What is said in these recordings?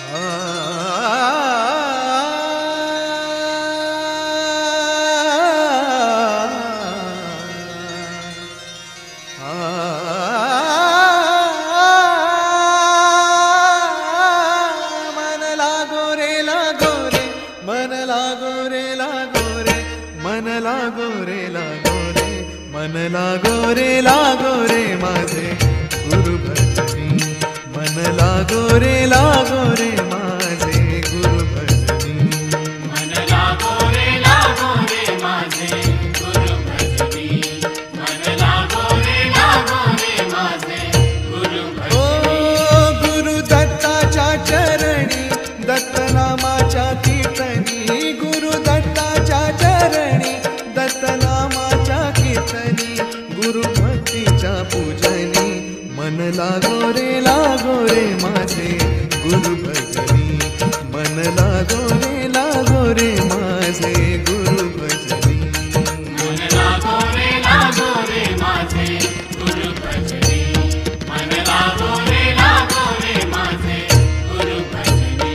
मन लागो रे लागो रे, मन लागो रे लागो रे, मन लागो रे लागो रे, मन लागो रे लागो रे माझे गुरु भजनी, मन लागो रे लागो रे माझे गुरु भजनी, मन लागो रे लागो रे माझे गुरु भजनी, मन लागो रे माझे गुरु भजनी. ओ गुरु दत्ताच्या चरणी दत्तनामाच्या कीर्तनी, गुरु दत्ताच्या चरणी दत्तनामाच्या कीर्तनी, गुरु भक्तीच्या पूजनी, मन लागो रे माझे गुरु भजनी, मन लागो रे माझे गुरु भजनी, मन लागो रे माझे गुरु भजनी, मन लागो रे माझे गुरु भजनी.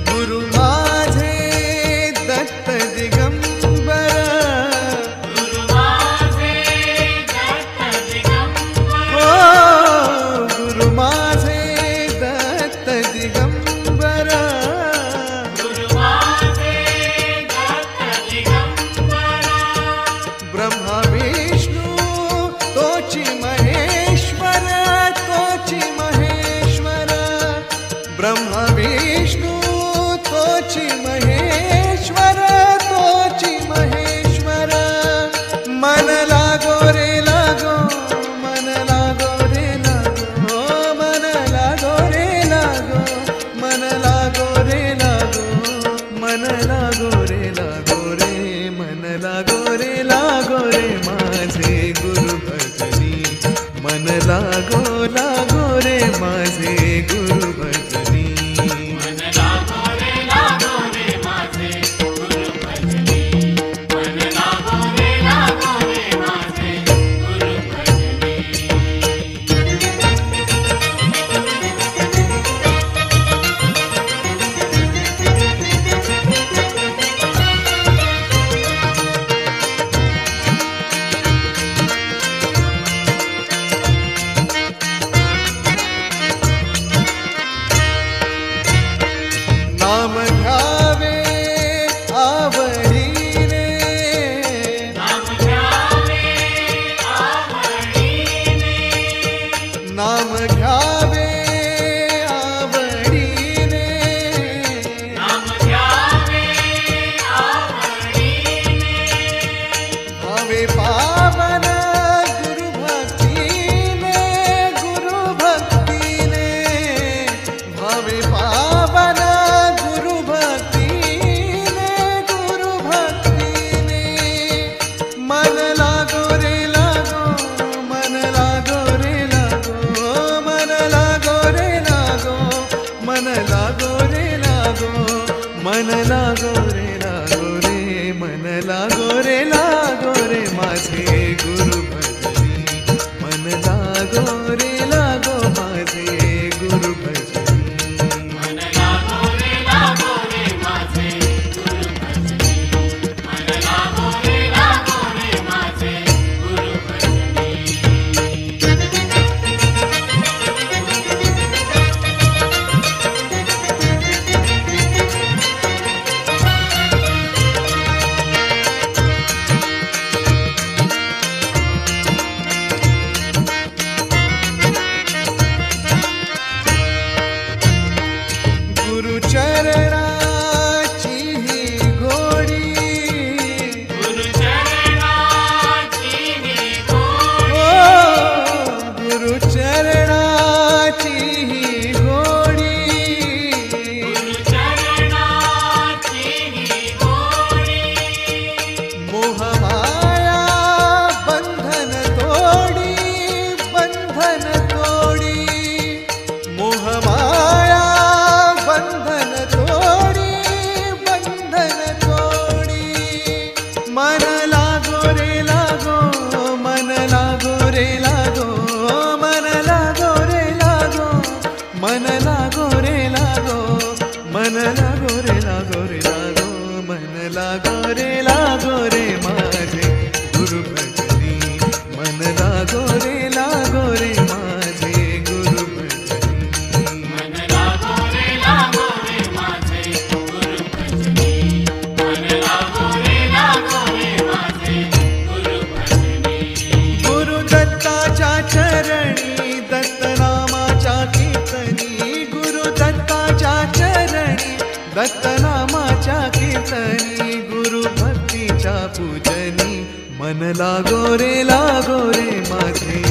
गुरु माझे दत्त दिगंबर, गुरु माझे दत्त दिगंबर, ओ गुरु माझे दत्त दिगंबर, गुरु माझे दत्त दिगंबर. ब्रह्मा विष्णू तोची महेश्वर, तोची महेश्वर, ब्रह्मा विष्णू तोची महेश्वर, तोची महेश्वर, मन लागो रे लागो, मन लागो रे लागो, मन लागो रे लागो, मन लागो रे लागो, मन लागो रे लागो रे, मन लागो रे माझे गुरु भजनी, मन लागो रे माझे गुरु भजनी, मन लागो रे माझे गुरु भजनी, मन लागो रे माझे गुरु भजनी. नाम घ्यावे आवडीने, नाम घ्यावे आवडीने, नाम घ्यावे आवडीने, नाम घ्यावे आवडीने. भावे पावन गुरु भक्तीने, गुरु भक्तीने, भावे पावन गुरु भक्तीने, गुरु भक्तीने, मन लागो रे लागो, मन लागो रे लागो, मन लागो रे लागो, मन लागो रे लागो, मन लागो रे लागो रे, मन लागो रे माझे दत्तनामाच्या कीर्तनी गुरु भक्तीच्या पूजनी मन लागो रे माझे